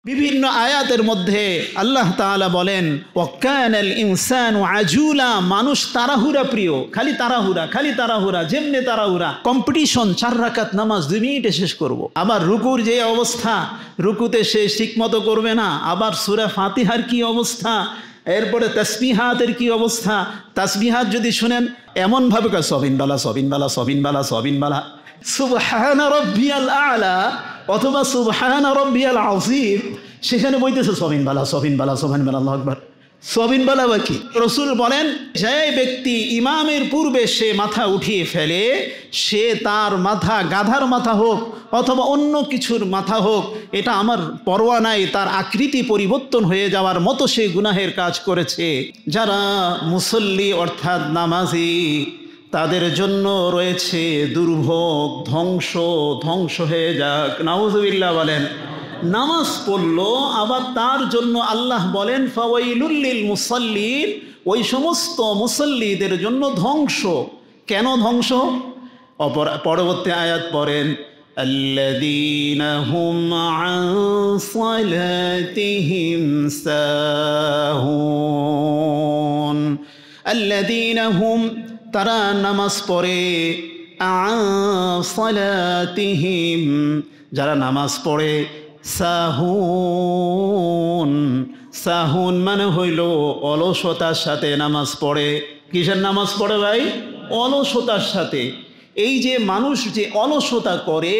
বিভিন্ন আয়াতের মধ্যে আল্লাহ তাআলা বলেন ওয়াকানাল ইনসানু আজুলা, মানুষ তাড়াহুড়া প্রিয়, খালি তাড়াহুড়া, যেমনে তাড়াহুড়া, কম্পিটিশন, 4 রাকাত নামাজ 2 মিনিটে শেষ করব। আবার রুকুর যে অবস্থা, রুকুতে সে ঠিকমতো করবে না। আবার সূরা ফাতিহার কি অবস্থা, এরপরে তাসবিহাতের কি অবস্থা। তাসবিহাত যদি শুনেন এমনভাবে সবিনবালা সুবহান রাব্বিয়াল আ'লা অথবা সুবহান রাব্বিয়াল আযীম, সেখানে বলতেছে সবিনবালা আল্লাহু আকবার। সবিনবালা বাকি রাসূল বলেন, যে ব্যক্তি ইমামের পূর্বে সে মাথা উঠিয়ে ফেলে, সে তার মাথা গাধার মাথা হোক অথবা অন্য কিছুর মাথা হোক, এটা আমার পরোয়া নাই, তার আকৃতি পরিবর্তন হয়ে যাওয়ার মতো সে গুনাহের কাজ করেছে। যারা মুসল্লি অর্থাৎ নামাজি, তাদের জন্য রয়েছে দুর্ভোগ, ধ্বংস হয়ে যাক, নাউযুবিল্লাহ বলেন। নামাজ পড়লো, আবার তার জন্য আল্লাহ বলেন ফাওয়াইলুল লিল মুসাল্লিন, ওই সমস্ত মুসল্লিদের জন্য ধ্বংস। কেন ধ্বংস? পরবর্তী আয়াত পড়েন, আল্লাযীনা হুম আন সালাতিহিম সাহুন, আল্লাযীনা হুম, তারা নামাজ পড়ে, আন সালাতিহিম, যারা নামাজ পড়ে, সাহুন মানে হইল অলসতার সাথে নামাজ পড়ে। কিসের নামাজ পড়ে ভাই? অলসতার সাথে। এই যে মানুষ যে অলসতা করে,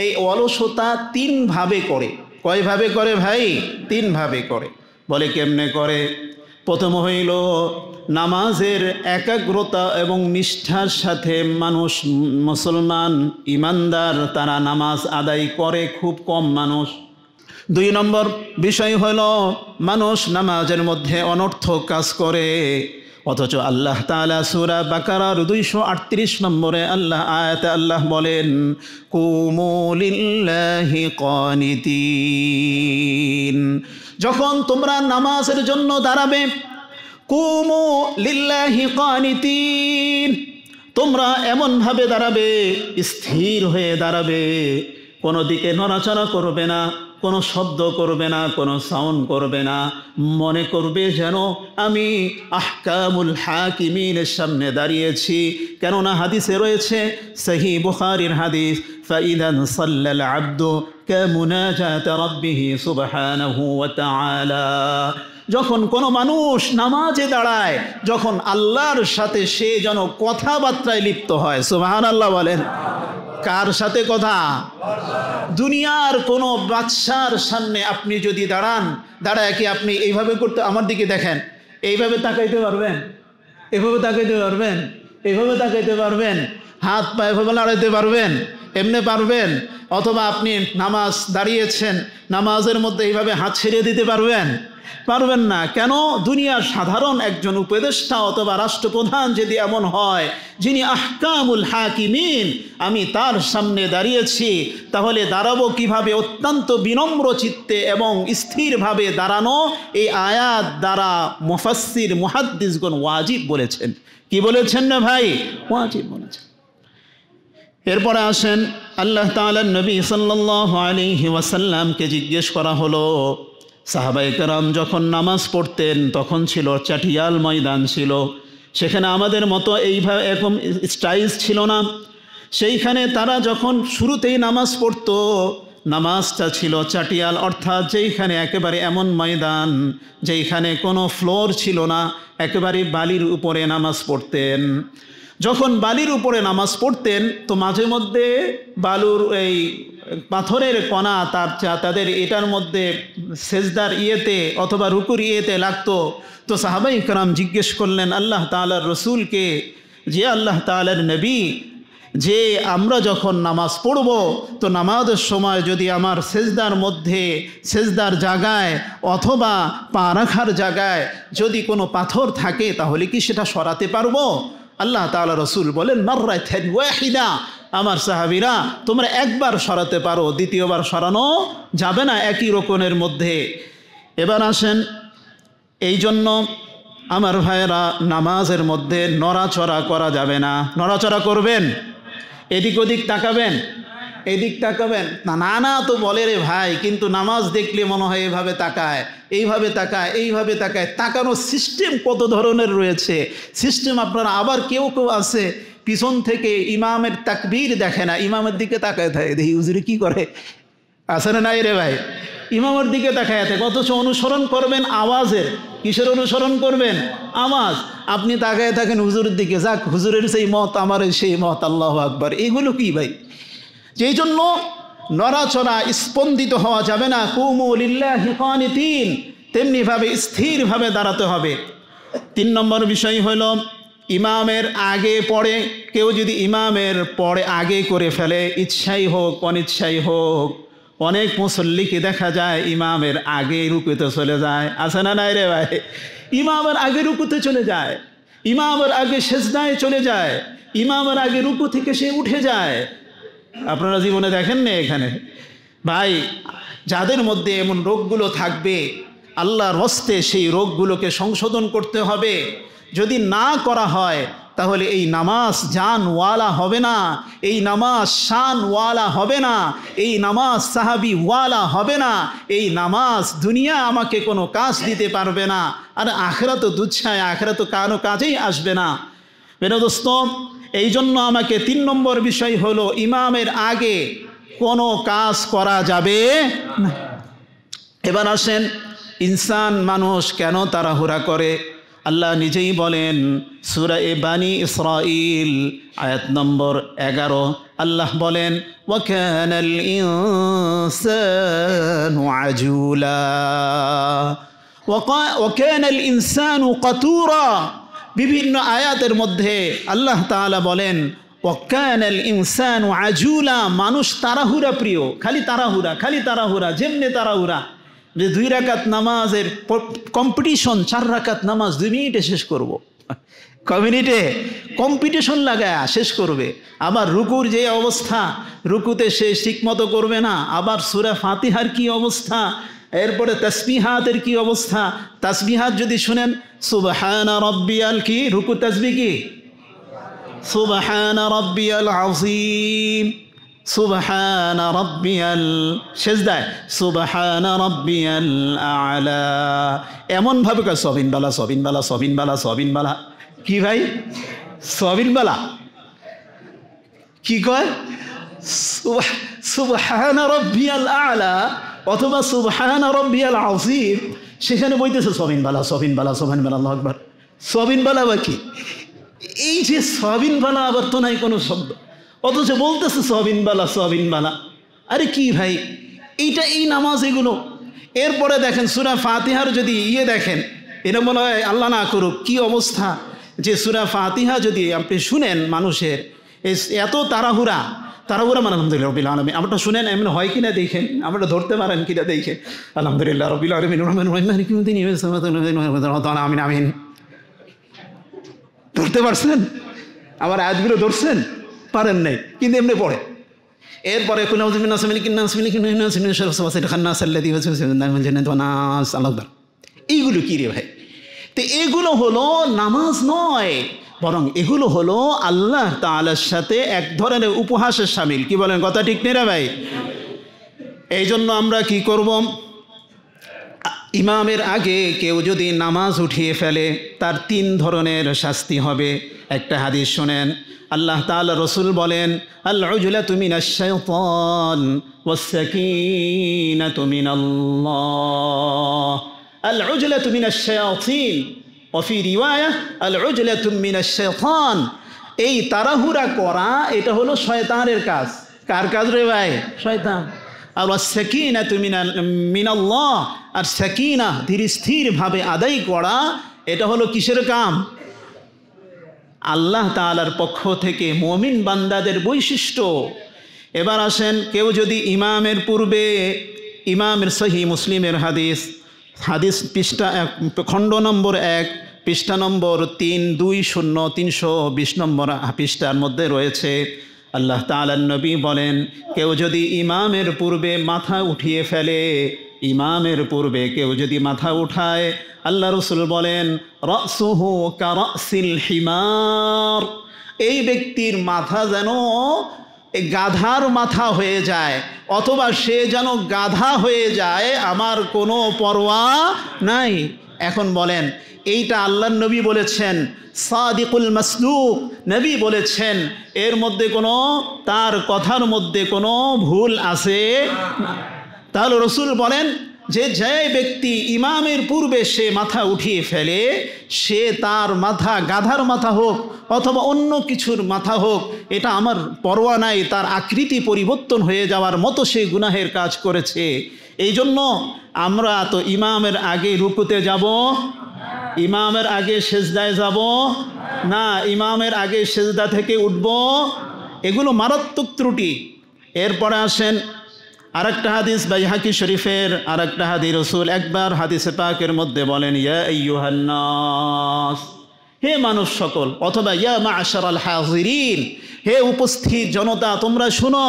এই অলসতা 3 ভাবে করে। কয়ভাবে করে ভাই? 3 ভাবে করে। বলে কেমনে করে? প্রথম হইল নামাজের একাগ্রতা এবং নিষ্ঠার সাথে মানুষ, মুসলমান ইমানদার, তারা নামাজ আদায় করে খুব কম মানুষ। 2 নম্বর বিষয় হলো মানুষ নামাজের মধ্যে অনর্থক কাজ করে। অথচ আল্লাহ তাআলা সূরা বাকারার 238 নম্বরে আয়াতে আল্লাহ বলেন, কুমু লিল্লাহি কানিতিন, যখন তোমরা নামাজের জন্য দাঁড়াবে, কুমু লিল্লাহি কানিতিন, তোমরা এমনভাবে দাঁড়াবে, স্থির হয়ে দাঁড়াবে, কোনো দিকে নড়াচড়া করবে না, কোনো শব্দ করবে না, কোনো সাউন্ড করবে না। মনে করবে যেন আমি আহকামুল হাকিমিনের সামনে দাঁড়িয়েছি। কেননা হাদিসে রয়েছে, সহিহ বুখারীর হাদিস, ফাইদান সাল্লাল আবদু কামুনাজাত রাব্বিহি সুবহানাহু ওয়া তাআলা, যখন কোনো মানুষ নামাজে দাঁড়ায়, যখন আল্লাহর সাথে সে যেন কথাবার্তায় লিপ্ত হয়। সুবহানাল্লাহ বলেন। কার সাথে কথা? দুনিয়ার কোনো বাদশার সামনে আপনি যদি দাঁড়ায় কি আপনি এইভাবে করতে, আমার দিকে দেখেন, এইভাবে তাকাইতে পারবেন? এভাবে তাকাইতে পারবেন? এভাবে তাকাইতে পারবেন? হাত পা এভাবে নাড়াইতে পারবেন? এমনি পারবেন? অথবা আপনি নামাজ দাঁড়িয়েছেন, নামাজের মধ্যে এইভাবে হাত ছেড়ে দিতে পারবেন? পারবেন না। কেন? দুনিয়ার সাধারণ একজন উপদেষ্টা অথবা রাষ্ট্রপ্রধান যদি এমন হয়, যিনি আহকামুল হাকিমিন, আমি তার সামনে দাঁড়িয়েছি, তাহলে দাঁড়াবো কিভাবে? অত্যন্ত বিনম্র চিত্তে এবং স্থিরভাবে দাঁড়ানো। এই আয়াত দ্বারা মুফাসসির মুহাদ্দিসগণ ওয়াজিব বলেছেন। কি বলেছেন না ভাই? ওয়াজিব বলেছেন। এরপরে আসেন, আল্লাহ তাআলার নবী সাল্লাল্লাহু আলাইহি ওয়াসাল্লামকে জিজ্ঞেস করা হলো, সাহাবায়ে কেরাম যখন নামাজ পড়তেন তখন ছিল চাটিয়াল ময়দান ছিল, সেখানে আমাদের মতো এইভাবে এরকম স্টাইলস ছিল না। সেইখানে তারা যখন শুরুতেই নামাজ পড়তো, নামাজটা ছিল চাটিয়াল, অর্থাৎ যেইখানে একেবারে এমন ময়দান যেইখানে কোনো ফ্লোর ছিল না, একেবারে বালির উপরে নামাজ পড়তেন। যখন বালির উপরে নামাজ পড়তেন তো মাঝে মধ্যে বালুর এই পাথরের কণা তাদের এটার মধ্যে সেজদার ইয়েতে অথবা রুকুর ইয়েতে লাগতো। তো সাহাবায়ে কেরাম জিজ্ঞেস করলেন আল্লাহ তাআলার রসুলকে, যে আল্লাহ তাআলার নবী, যে আমরা যখন নামাজ পড়ব তো নামাজের সময় যদি আমার সেজদার মধ্যে, সেজদার জায়গায় অথবা পা রাখার জায়গায় যদি কোনো পাথর থাকে তাহলে কি সেটা সরাতে পারবো? আল্লাহ তাআলা রসুল বলেন, মাররাতান ওয়াহিদা, আমার সাহাবীরা তোমরা একবার সরাতে পারো, দ্বিতীয়বার সরানো যাবে না একই রকমের মধ্যে। এবার আসেন, এই জন্য আমার ভাইয়েরা নামাজের মধ্যে নড়াচড়া করা যাবে না। নড়াচড়া করবেন, এদিক ওদিক তাকাবেন, এদিক তাকাবেন না, না না তো বলে রে ভাই, কিন্তু নামাজ দেখলে মনে হয় এইভাবে তাকায়, এইভাবে তাকায়, এইভাবে তাকায়। তাকানোর সিস্টেম কত ধরনের রয়েছে সিস্টেম আপনারা। আবার কেউ কেউ আছে পিছন থেকে ইমামের তাকবীর দেখে না, ইমামের দিকে তাকায় থাকে, দেখি হুজুরে কি করে, আছে না নাই রে ভাই? ইমামের দিকে তাকায় থাকে, অথচ অনুসরণ করবেন আওয়াজের। কিসের অনুসরণ করবেন? আওয়াজ। আপনি তাকায় থাকেন হুজুরের দিকে, যাক হুজুরের সেই মত, আমার সেই মত, আল্লাহু আকবার। এগুলো কি ভাই? যেই জন্য নড়াচড়া স্পন্দিত হওয়া যাবে না। কুমু লিল্লাহি কানিতিন, তেমনিভাবে স্থিরভাবে দাঁড়াতে হবে। 3 নম্বর বিষয় হলো ইমামের আগে পড়ে, কেউ যদি ইমামের পড়ে আগে করে ফেলে, ইচ্ছাই হোক অনিচ্ছাই হোক, অনেক মুসল্লিকে দেখা যায় ইমামের আগে রুকুতে চলে যায়, আছে না নাই রে ভাই? ইমামের আগে রুকুতে চলে যায়, ইমামের আগে সেজদায় চলে যায়, ইমামের আগে রুকু থেকে সে উঠে যায়। আপনারা জীবনে দেখেন না এখানে? ভাই, যাদের মধ্যে এমন রোগগুলো থাকবে, আল্লাহর হস্তে সেই রোগগুলোকে সংশোধন করতে হবে। যদি না করা হয় তাহলে এই নামাজ জানওয়ালা হবে না, এই নামাজ শানওয়ালা হবে না, এই নামাজ সাহাবিওয়ালা হবে না, এই নামাজ দুনিয়া আমাকে কোনো কাজ দিতে পারবে না, আর আখিরাত দুচ্ছায়, আখিরাত কারো কাজেই আসবে না। মেরে দোস্ত, এই জন্য আমাকে 3 নম্বর বিষয় হলো ইমামের আগে কোনো কাজ করা যাবে না। এবার আসেন, ইনসান মানুষ কেন তাড়াহুড়া করে? আল্লাহ নিজেই বলেন সূরা বানী ইসরাঈল আয়াত নম্বর 11, আল্লাহ বলেন ওয়া কানাল ইনসানু আজুলা ওয়া কানাল ইনসানু কাতুরা। বিভিন্ন আয়াতের মধ্যে আল্লাহ তাআলা বলেন ওয়া কানাল ইনসানু আজুলা, মানুষ তাড়াহুড়া প্রিয়, খালি তাড়াহুড়া, খালি তাড়াহুড়া, যেমনে তাড়াহুড়া যে 2 রাকাত নামাজের কম্পিটিশন, 4 রাকাত নামাজ 2 মিনিটে শেষ করব, কমিউনিটে কম্পিটিশন লাগায় শেষ করবে। আবার রুকুর যে অবস্থা, রুকুতে সে ঠিকমতো করবে না। আবার সূরা ফাতিহার কি অবস্থা, এরপরে তাসবিহাতের কি অবস্থা। তাসবিহাত যদি শুনেন, সুবহানা রাব্বিয়াল, কি রুকু তাসবিহ কি সুবহানা রাব্বিয়াল আযীম, সুবহানা রাব্বিয়াল, সেজদায় সুবহানা রাব্বিয়াল আ'লা, এমনভাবে কয় সবিন বালা সবিন বালা সবিন বালা সবিন বালা। কি ভাই? সবিন বালা কি কয়? সুবহানা রাব্বিয়াল আ'লা অথবা সুবহানা রাব্বিয়াল আযীম, সেখানে বলতেছে সবিন বালা সবিন বালা সবিন বালা, আল্লাহু আকবার। সবিন বালা বা কি? এই যে সবিন বালা, আবার তো নাই কোনো শব্দ, অথচ বলতেছে সবিন বালা সবিন বালা। আরে কি ভাই, এইটা এই নামাজ এগুলো। এরপরে দেখেন সূরা ফাতিহার যদি দেখেন, এটা মনে হয় আল্লাহ না করুক কি অবস্থা, যে সূরা ফাতিহা যদি আপনি শুনেন মানুষের এত তাড়াহুড়া, তাড়াহুড়া মানে আলহামদুলিল্লাহ রাব্বিল আলামিন, আমরা শুনেন এমন হয় কিনা দেখেন, আমরা ধরতে পারেন কিনা দেখেন। আলহামদুলিল্লাহ রাব্বিল আলামিন রহমানির রহিম মালিকি ইয়াউমিদ্দিন আমিন আমিন, ধরতে পারছেন? আবার আয়াতগুলো ধরছেন? পারেন নাই, কিন্তু এমনি পড়ে। এরপরে এইগুলো কি রে ভাই? তো এগুলো হলো নামাজ নয়, বরং এগুলো হলো আল্লাহ তাআলার সাথে এক ধরনের উপহাসের শামিল। কি বলেন, কথা ঠিক নেই রে ভাই? এই জন্য আমরা কি করব? ইমামের আগে কেউ যদি নামাজ উঠিয়ে ফেলে তার 3 ধরনের শাস্তি হবে। একটা হাদিস শোনেন, আল্লাহ তাআলা রসুল বলেন আল উজলাতু মিনাশ শাইতান ওয়াস সাকিনাতু মিনাল্লাহ। আল উজলাতু মিনাশ শায়াতিন ওয়া ফি রিওয়ায়া আল উজলাতু মিনাশ শাইতান। এই তাড়াহুড়া করা এটা হলো শয়তানের কাজ। কার কাজ রে ভাই? শয়তান। আর সাকিনাতু মিনাল্লাহ, আর সাকিনা ধীর স্থিরভাবে আদায় করা, এটা হলো কিসের কাম? আল্লাহ তাআলার পক্ষ থেকে মুমিন বান্দাদের বৈশিষ্ট্য। এবার আসেন, কেউ যদি ইমামের পূর্বে, ইমামের সহিহ মুসলিমের হাদিস পৃষ্ঠা খণ্ড নম্বর 1 পৃষ্ঠা নম্বর 320 নম্বর পৃষ্ঠার মধ্যে রয়েছে, আল্লাহ তাআলার নবী বলেন কেউ যদি ইমামের পূর্বে মাথা উঠিয়ে ফেলে, ইমামের পূর্বে কেউ যদি মাথা উঠায়, আল্লাহ রসুল বলেন রাসুহু কারাসিল হিমার, এই ব্যক্তির মাথা যেন এই গাধার মাথা হয়ে যায়, অথবা সে যেন গাধা হয়ে যায়, আমার কোনো পরোয়া নাই। এখন বলেন, এইটা আল্লাহর নবী বলেছেন, সাদিকুল মাসদুক নবী বলেছেন, এর মধ্যে কোনো, তার কথার মধ্যে কোনো ভুল আছে না। তাহলে রসুল বলেন যে ব্যক্তি ইমামের পূর্বে সে মাথা উঠিয়ে ফেলে, সে তার মাথা গাধার মাথা হোক অথবা অন্য কিছুর মাথা হোক, এটা আমার পরোয়া নাই, তার আকৃতি পরিবর্তন হয়ে যাওয়ার মতো সে গুনাহের কাজ করেছে। এই জন্য আমরা তো ইমামের আগে রুকুতে যাব, ইমামের আগে সেজদায় যাব না, ইমামের আগে সেজদা থেকে উঠব, এগুলো মারাত্মক ত্রুটি। এরপরে আসেন আরেকটা হাদিস বাইহাকি শরীফের, আরেকটা হাদিস রসুল একবার হাদিসে পাকের মধ্যে বলেন, ইয়া আইয়ুহান নাস, হে মানুষ সকল, অথবা ইয়া মা'শারাল হাযিরিন, হে উপস্থিত জনতা, তোমরা শুনো,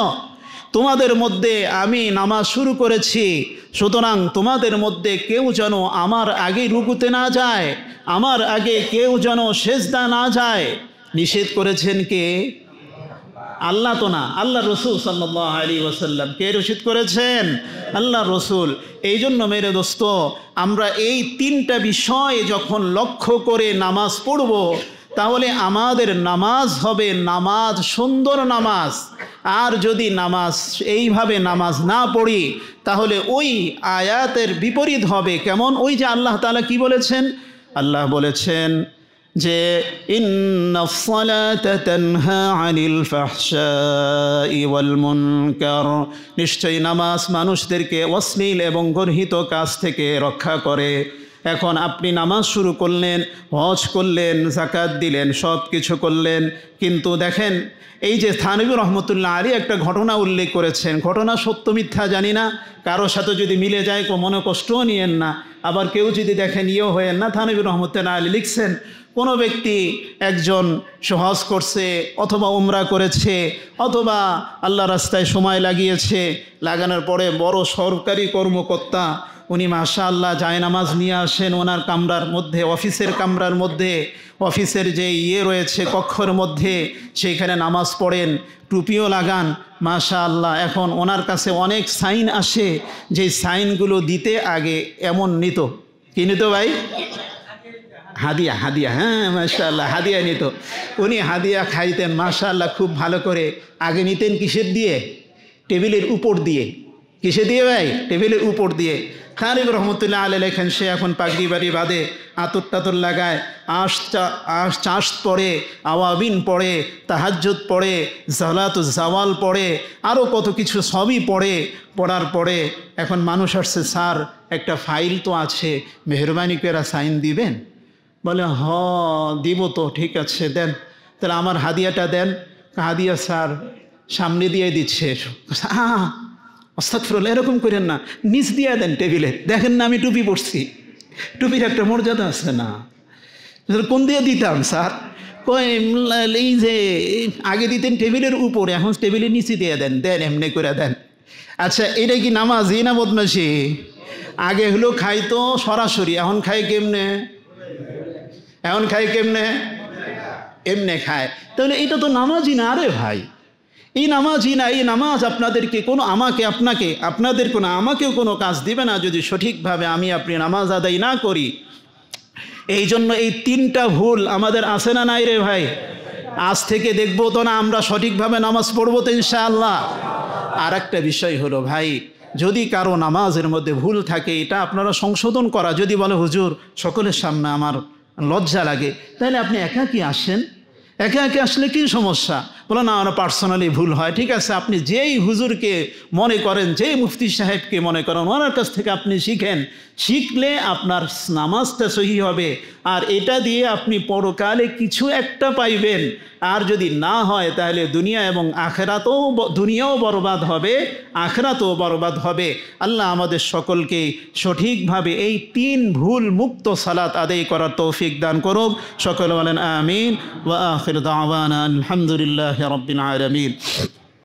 তোমাদের মধ্যে আমি নামাজ শুরু করেছি, সুতরাং তোমাদের মধ্যে কেউ যেন আমার আগে রুকুতে না যায়, আমার আগে কেউ যেন সেজদা না যায়। নিষেধ করেছেন কে? আল্লাহ তো না, আল্লাহ রসুল সাল্লাল্লাহু আলাইহি ওয়াসাল্লাম। কে নিষেধ করেছেন? আল্লাহ রসুল। এই জন্য মেরে দোস্ত, আমরা এই তিনটা বিষয় যখন লক্ষ্য করে নামাজ পড়ব, তাহলে আমাদের নামাজ হবে নামাজ, সুন্দর নামাজ। আর যদি নামাজ এইভাবে নামাজ না পড়ি, তাহলে ওই আয়াতের বিপরীত হবে। কেমন? ওই যে আল্লাহ তাআলা কি বলেছেন? আল্লাহ বলেছেন যে ইন্নাস সালাতা তানহা আনিল ফাহশাই ওয়াল মুনকার, নিশ্চয়ই নামাজ মানুষদেরকে অশ্লীল এবং গর্হিত কাজ থেকে রক্ষা করে। এখন আপনি নামাজ শুরু করলেন, হজ করলেন, যাকাত দিলেন, সব কিছু করলেন, কিন্তু দেখেন এই যে থানভী রহমতুল্লাহ আলী একটা ঘটনা উল্লেখ করেছেন, ঘটনা সত্য মিথ্যা জানি না, কারোর সাথে যদি মিলে যায় মনে কষ্টও নিয়েন না, আবার কেউ যদি দেখেন ইয়েও হয়েন না। থানভী রহমতুল্লাহ আলী লিখছেন, কোনো ব্যক্তি একজন হজ করছে অথবা উমরা করেছে অথবা আল্লাহ রাস্তায় সময় লাগিয়েছে, লাগানোর পরে বড় সরকারি কর্মকর্তা উনি মাশাআল্লাহ জায়নামাজ নিয়ে আসেন ওনার কামরার মধ্যে, অফিসের কামরার মধ্যে, অফিসের যে রয়েছে কক্ষের মধ্যে, সেইখানে নামাজ পড়েন, টুপিও লাগান মাশাআল্লাহ। এখন ওনার কাছে অনেক সাইন আসে, যে সাইনগুলো দিতে আগে এমন নিত, কি নিত ভাই? হাদিয়া, হাদিয়া, হ্যাঁ মাশাআল্লাহ হাদিয়া নিত। উনি হাদিয়া খাইতেন মাশাআল্লাহ খুব ভালো করে। আগে নিতেন কিসের দিয়ে? টেবিলের উপর দিয়ে। কিসে দিয়ে ভাই? টেবিলের উপর দিয়ে। থানভী রহমতুল্লাহ আলাইহি লেখেন, সে এখন পাগড়ি বাড়ি বাঁধে, আতর টাতর লাগায়, চাষ পড়ে, আওয়াবিন পড়ে, তাহাজ্জুদ পড়ে, সালাতুজ জাওয়াল পড়ে, আরও কত কিছু সবই পড়ে। পড়ার পরে এখন মানুষ আসছে, স্যার একটা ফাইল তো আছে, মেহরবানি করে সাইন দিবেন। বলে হ দিব তো, ঠিক আছে দেন, তাহলে আমার হাদিয়াটা দেন। হাদিয়া স্যার সামনে দিয়ে দিচ্ছে। আস্তাগফিরুল্লাহ, এরকম করেন না, নিচ দিয়ে দেন টেবিলে, দেখেন না আমি টুপি পরছি, টুপির একটা মর্যাদা আছে না? কোন দিয়ে দিতাম স্যার? কই এই যে আগে দিতেন টেবিলের উপরে, এখন টেবিলের নিচে দিয়ে দেন, দেন এমনি করে দেন। আচ্ছা এটা কি নামাজি না বদমাশি? আগে হলো খাইতো সরাসরি, এখন খাই কেমনে? এখন খাই কেমনে? এমনে খায়। তাহলে এটা তো নামাজি না রে ভাই, এই নামাজি না। এই নামাজ আপনাদেরকে কোনো, আমাকে আপনাকে, আপনাদের কোনো, আমাকেও কোনো কাজ দিবে না যদি সঠিকভাবে আমি আপনি নামাজ আদায় না করি। এই জন্য এই তিনটা ভুল আমাদের আছে না নাই রে ভাই? আজ থেকে দেখবো তো না আমরা সঠিকভাবে নামাজ পড়বো তো ইনশাআল্লাহ। আর একটা বিষয় হলো ভাই, যদি কারো নামাজের মধ্যে ভুল থাকে, এটা আপনারা সংশোধন করা। যদি বলে হুজুর সকলের সামনে আমার লজ্জা লাগে, তাহলে আপনি একাকী আসেন, একে একে আসলে কি সমস্যা? বলো না আমার পার্সোনালি ভুল হয়, ঠিক আছে, আপনি যেই হুজুরকে মনে করেন, যেই মুফতি সাহেবকে মনে করেন, ওনার কাছ থেকে আপনি শিখেন, শিখলে আপনার নামাজটা সহি হবে, আর এটা দিয়ে আপনি পরকালে কিছু একটা পাইবেন। আর যদি না হয় তাহলে দুনিয়া এবং আখেরাতেও, দুনিয়াও বরবাদ হবে, আখেরাতেও বরবাদ হবে। আল্লাহ আমাদের সকলকে সঠিকভাবে এই তিন ভুল মুক্ত সালাত আদায় করার তৌফিক দান করুক। সকলে বলেন আমিন। ওয়া আখির দাওয়ানা আলহামদুলিল্লাহি রাব্বিল আলামিন।